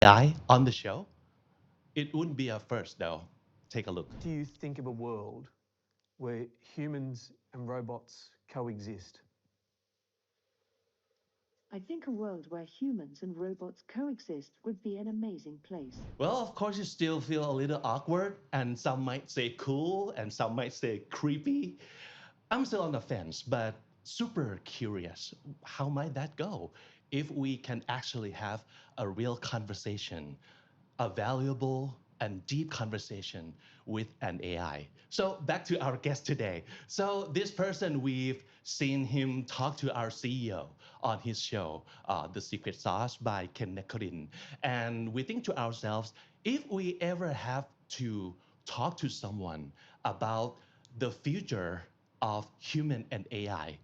AI on the show. It wouldn't be a first though. Take a look. Do you think of a world where humans and robots coexist? I think a world where humans and robots coexist would be an amazing place. Well, of course, you still feel a little awkward, and some might say cool, and some might say creepy. I'm still on the fence, but super curious. How might that go if we can actually have a real conversation, a valuable and deep conversation with an AI? So, back to our guest today. So, this person, we've seen him talk to our CEO on his show, The Secret Sauce by Ken Nekorin. And we think to ourselves, if we ever have to talk to someone about the future of human and AI,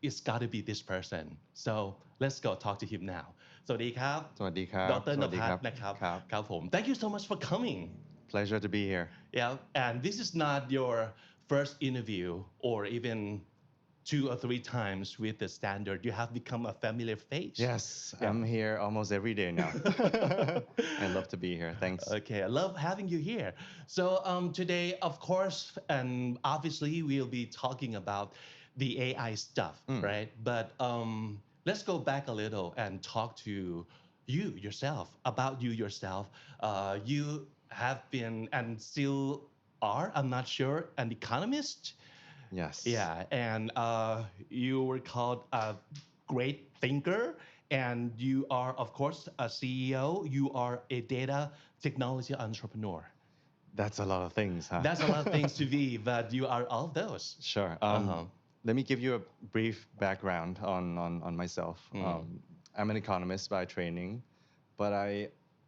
it's got to be this person. So let's go talk to him now. สวัสดีครับสวัสดีครับดรสวัสดีครับ นภัสนะครับครับ ครับผม Thank you so much for coming. Pleasure to be here. Yeah, and this is not your first interview or even 2 or 3 times with the standard. You have become a familiar face. Yes, Yeah. I'm here almost every day now. I love to be here. Thanks. Okay, I love having you here. So today, of course, and obviously, we'll be talking about the AI stuff, right? But let's go back a little and talk to you yourself, about you yourself. You have been and still are, I'm not sure, an economist. Yes. Yeah, and you were called a great thinker, and you are, of course, a CEO. You are a data technology entrepreneur. That's a lot of things, huh? That's a lot of things to be, but you are all those. Sure. Uh-huh. Let me give you a brief background on myself. I'm an economist by training, but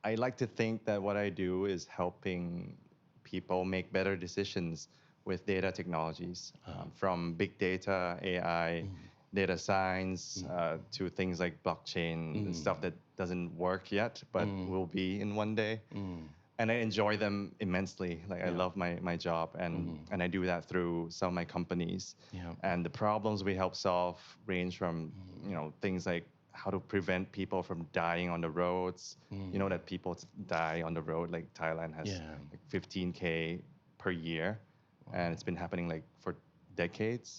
I like to think that what I do is helping people make better decisions with data technologies, from big data, AI, data science, to things like blockchain, and stuff that doesn't work yet, but will be in one day. And I enjoy them immensely. Like I love my job, and I do that through some of my companies. Yeah. And the problems we help solve range from things like how to prevent people from dying on the roads. You know that people die on the road. Like Thailand has Yeah. like 15K per year, and it's been happening like for decades.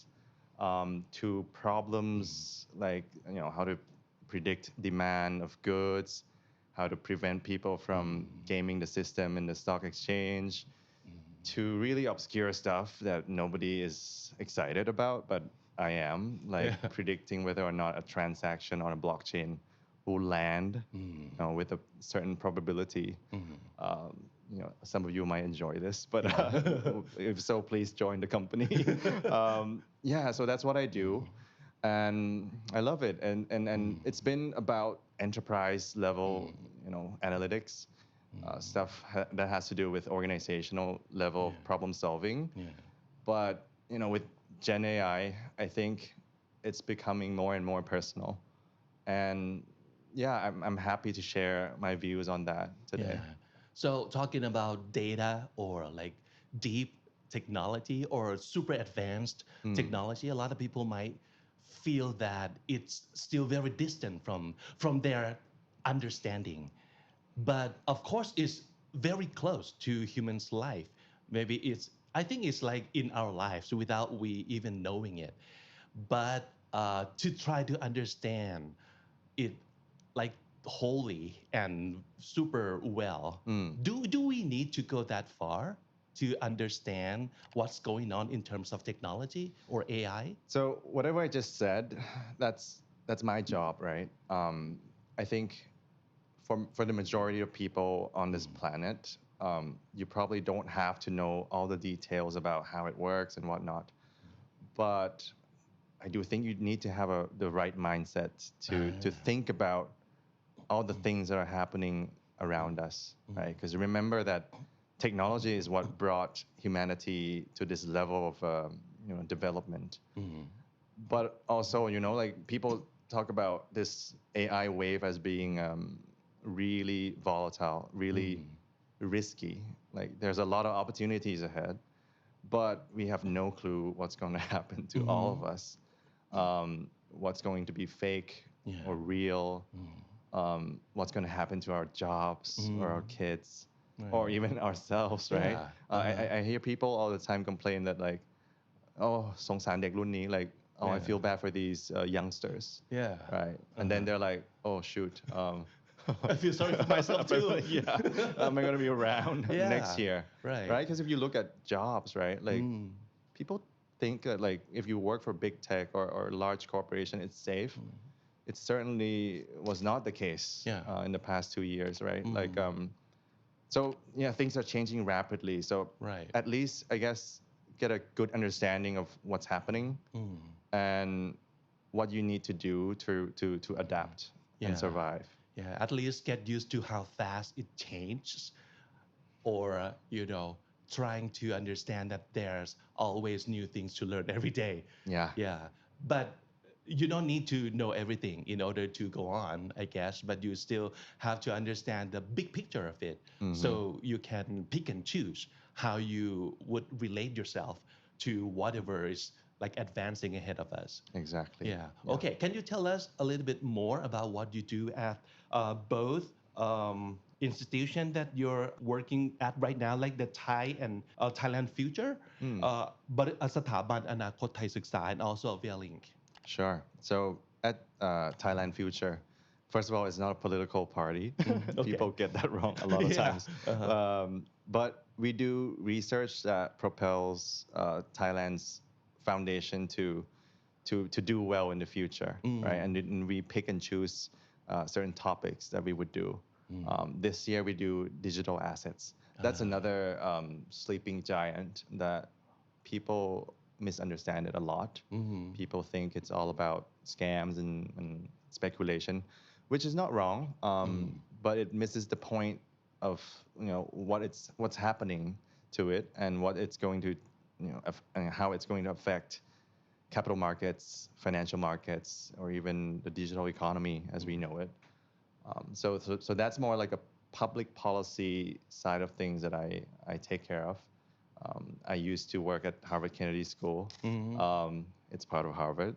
To problems like how to predict demand of goods, how to prevent people from gaming the system in the stock exchange, to really obscure stuff that nobody is excited about, but I am, like Yeah. predicting whether or not a transaction on a blockchain will land with a certain probability. Some of you might enjoy this, but if so, please join the company. Yeah, so that's what I do, and I love it. And it's been about enterprise level, analytics, stuff that has to do with organizational level problem solving. Yeah. But with Gen AI, I think it's becoming more and more personal, and yeah, I'm happy to share my views on that today. Yeah. So talking about data or like deep technology or super advanced technology, a lot of people might feel that it's still very distant from their understanding. But of course, it's very close to humans' life. Maybe I think it's like in our lives without we even knowing it. But to try to understand it like wholly and super well, do we need to go that far to understand what's going on in terms of technology or AI? So whatever I just said, that's my job, right? I think for the majority of people on this planet, you probably don't have to know all the details about how it works and whatnot. But I do think you need to have the right mindset to think about all the things that are happening around us, right? Because remember that technology is what brought humanity to this level of development. But also, like people talk about this AI wave as being really volatile, really risky. Like there's a lot of opportunities ahead, but we have no clue what's going to happen to all of us. What's going to be fake Yeah. or real, what's going to happen to our jobs or our kids or Right. even ourselves, right? Yeah. I hear people all the time complain that like, oh สงสารเด็กรุ่นนี้ like oh I Yeah. feel bad for these youngsters, Yeah. right? And then they're like, oh shoot, I feel sorry for myself too. yeah, am I going to be around next Yeah. year, Right. right? Because if you look at jobs, right, like people think that like if you work for big tech or large corporation, it's safe. It certainly was not the case Yeah. in the past 2 years, right? Like, so yeah, things are changing rapidly. So Right. at least I guess get a good understanding of what's happening and what you need to do to adapt Yeah. and survive. Yeah, at least get used to how fast it changes, or trying to understand that there's always new things to learn every day. Yeah. Yeah, but you don't need to know everything in order to go on, I guess, but you still have to understand the big picture of it, so you can pick and choose how you would relate yourself to whatever is like advancing ahead of us. Exactly. Yeah. Okay. Can you tell us a little bit more about what you do at both institution that you're working at right now, like the Thai and Thailand Future, but สถาบันอนาคตไทยศึกษา and also ViaLink? Sure. So at Thailand Future, first of all, it's not a political party. Okay. People get that wrong a lot of Yeah. times. But we do research that propels Thailand's foundation to do well in the future, right? And we pick and choose certain topics that we would do. This year we do digital assets. That's another sleeping giant that people misunderstand it a lot. People think it's all about scams and speculation, which is not wrong, but it misses the point of what's happening to it and what it's going to and how it's going to affect capital markets, financial markets, or even the digital economy as we know it. So that's more like a public policy side of things that I take care of. I used to work at Harvard Kennedy School. It's part of Harvard.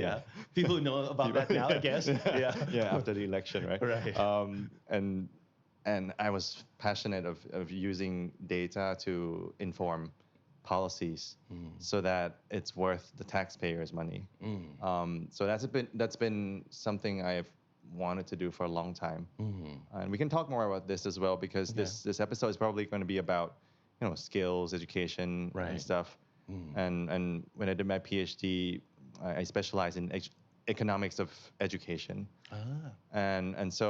Yeah. People know about that now, I guess. Yeah. Yeah, after the election, right? Right. And I was passionate of using data to inform policies so that it's worth the taxpayers' money. So that's been something I've wanted to do for a long time. And we can talk more about this as well because this episode is probably going to be about skills, education, Right. and stuff. And when I did my PhD, I specialized in economics of education. And so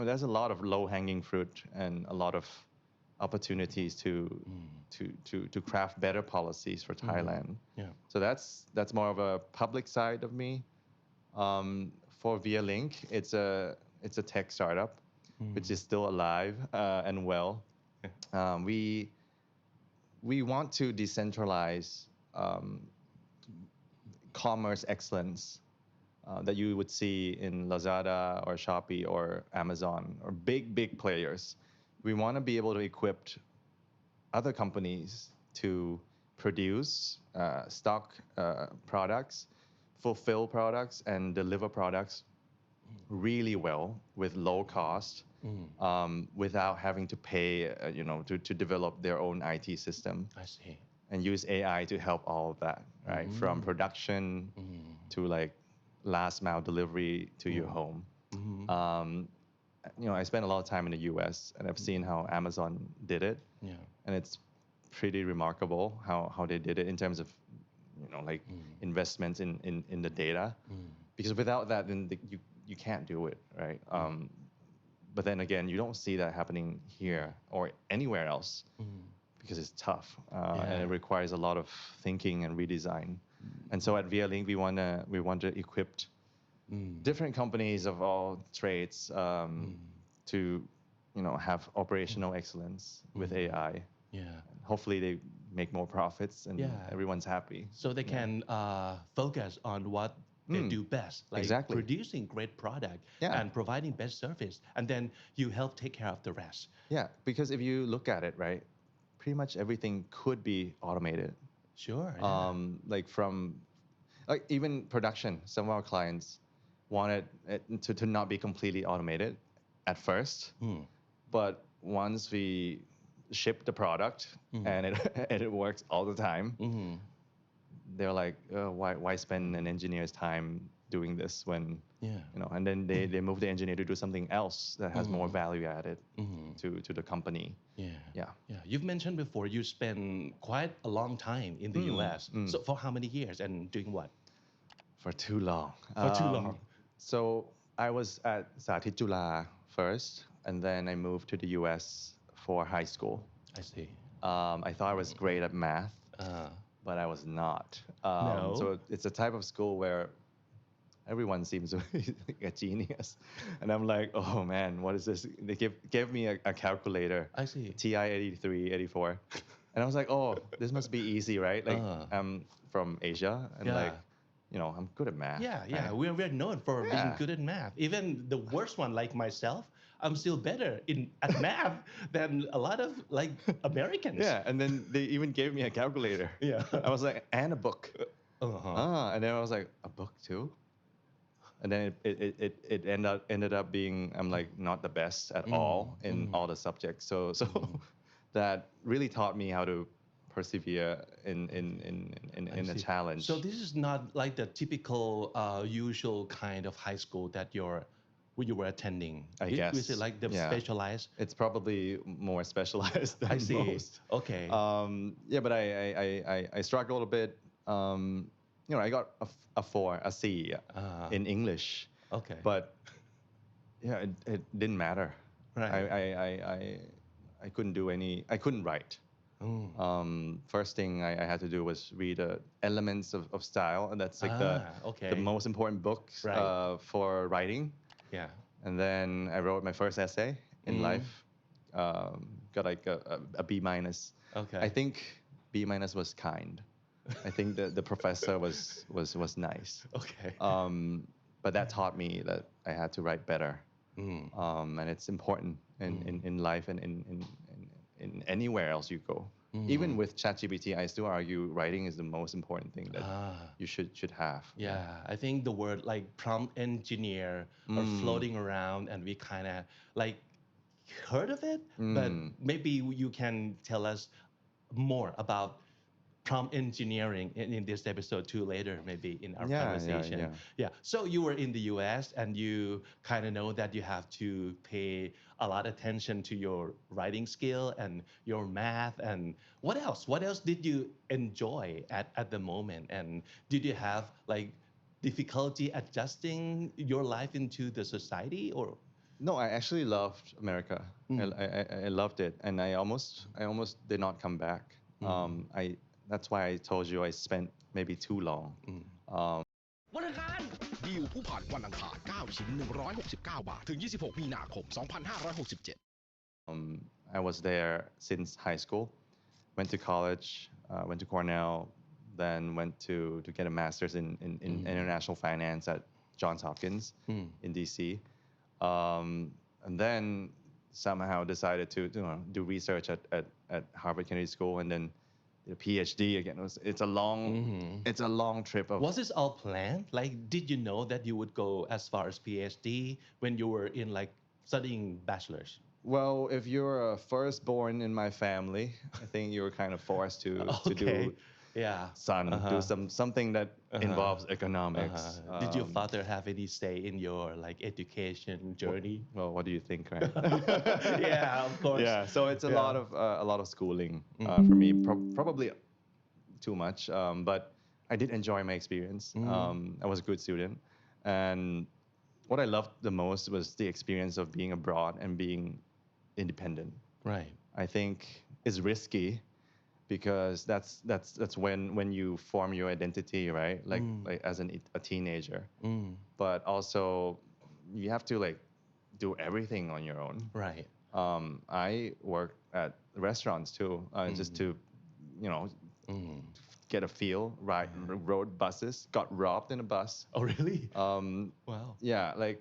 there's a lot of low-hanging fruit and a lot of opportunities to craft better policies for Thailand. Yeah. So that's more of a public side of me. For ViaLink, it's a tech startup, which is still alive and well. We want to decentralize commerce excellence that you would see in Lazada or Shopee or Amazon or big players. We want to be able to equip other companies to produce, stock products, fulfill products, and deliver products really well with low cost, without having to pay, to develop their own IT system. I see. And use AI to help all of that, right? From production to like last mile delivery to your home. I spent a lot of time in the US and I've seen how Amazon did it. Yeah. And it's pretty remarkable how they did it in terms of, investments in the data. Because without that, then you can't do it, right? But then again, you don't see that happening here or anywhere else because it's tough and it requires a lot of thinking and redesign. And so at ViaLink, we want to equip different companies of all trades to have operational excellence with AI. Yeah. And hopefully they make more profits and everyone's happy. So they can focus on what they do best, like Exactly. producing great product and providing best service, and then you help take care of the rest. Yeah, because if you look at it, right, pretty much everything could be automated. Sure. Yeah. Like even production. Some of our clients, wanted it to not be completely automated at first. But once we ship the product and it and it works all the time, they're like, why spend an engineer's time doing this when Yeah. and then they move the engineer to do something else that has more value added to the company. Yeah. Yeah. Yeah. You've mentioned before you spent quite a long time in the US. So for how many years and doing what? For too long. For too long. So I was at Saathit Jula first, and then I moved to the US for high school. I see. I thought I was great at math, but I was not. No? So it's a type of school where everyone seems to be like a genius. And I'm like, oh man, what is this? They gave me a calculator, I see. TI 83, 84. And I was like, oh, this must be easy, right? Like, I'm from Asia, and like, Yeah. I'm good at math. Yeah, yeah. right? We're known for being Yeah. good at math. Even the worst one, like myself, I'm still better at math than a lot of like Americans. Yeah, and then they even gave me a calculator. Yeah. I was like, and a book. Uh-huh. And then I was like, a book too? And then it ended up being I'm like not the best at all in all the subjects. So that really taught me how to persevere in a See. challenge. So this is not like the typical usual kind of high school that you were attending. I guess. Is it like the yeah. specialized? It's probably more specialized than I see. most. Okay. Yeah, but I struggled a bit. I got a 4, a C in English. Okay. But yeah, it didn't matter. Right. I couldn't do I couldn't write. First thing I had to do was read Elements of Style, and that's like okay. the most important book Right. for writing. Yeah. And then I wrote my first essay in life. Got like a B minus. Okay. I think B minus was kind. I think the professor was nice. Okay. But that taught me that I had to write better. And it's important in life and in anywhere else you go. Even with ChatGPT, I still argue writing is the most important thing that you should have. Yeah, I think the word like prompt engineer are floating around, and we kind of like heard of it, but maybe you can tell us more about prompt engineering in this episode too later, maybe in our conversation. Yeah. So you were in the US and you kind of know that you have to pay a lot of attention to your writing skill and your math. And what else? What else did you enjoy at the moment? And did you have like difficulty adjusting your life into the society or? No, I actually loved America. I loved it, and I almost did not come back. That's why I told you I spent maybe too long. วันอังคารดีลผู้ผ่านวันอังคาร9ชิ้น169 บาทถึง26 มีนาคม 2567 I was there since high school, went to college, went to Cornell, then went to get a master's in international finance at Johns Hopkins in DC, and then somehow decided to do research at Harvard Kennedy School, and then a PhD again. It's a long trip of. Was this all planned? Like, did you know that you would go as far as PhD when you were in like studying bachelor's? Well, if you're a firstborn in my family, I think you were kind of forced to do. Yeah. Do something that involves economics. Did your father have any say in your like education journey? Well, what do you think, right? Yeah, of course. Yeah, so it's a lot of schooling for me, probably too much, but I did enjoy my experience. I was a good student, and what I loved the most was the experience of being abroad and being independent. Right. I think it's risky because that's when you form your identity, right? Like as a teenager. But also you have to like do everything on your own. Right. I worked at restaurants too, just to, get a feel. Rode buses, got robbed in a bus. Oh, really? Wow. Yeah, like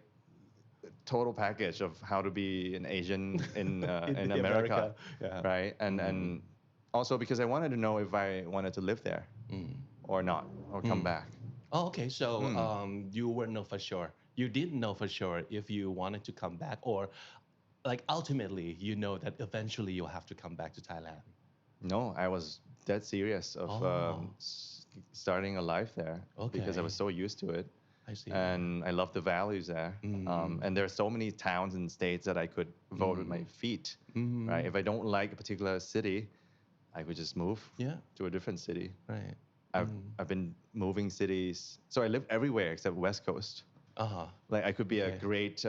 total package of how to be an Asian in America. Yeah. Right? And also because I wanted to know if I wanted to live there or not, or come back. Oh, okay. So you weren't know for sure you didn't know for sure if you wanted to come back, or like ultimately you know that eventually you'll have to come back to Thailand. No, I was dead serious of Oh. starting a life there because I Okay. was so used to it. I see. And I love the values there. And there are so many towns and states that I could vote with my feet, right? If I don't like a particular city, I could just move Yeah. to a different city. Right. I've been moving cities, so I live everywhere except West Coast. Uh-huh. Like I could be a Okay. great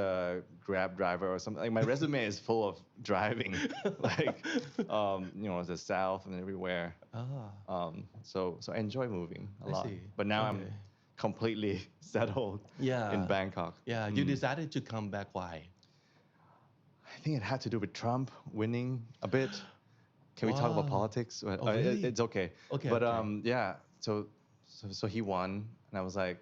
Grab driver or something. Like my resume is full of driving, like the South and everywhere. Ah. So I enjoy moving a I lot. see. But now I'm Okay. completely settled Yeah. in Bangkok. Yeah. You decided to come back. Why? I think it had to do with Trump winning a bit. Can we talk about Wow. politics? Oh, really? It's okay. Okay, But okay. yeah. So he won, and I was like,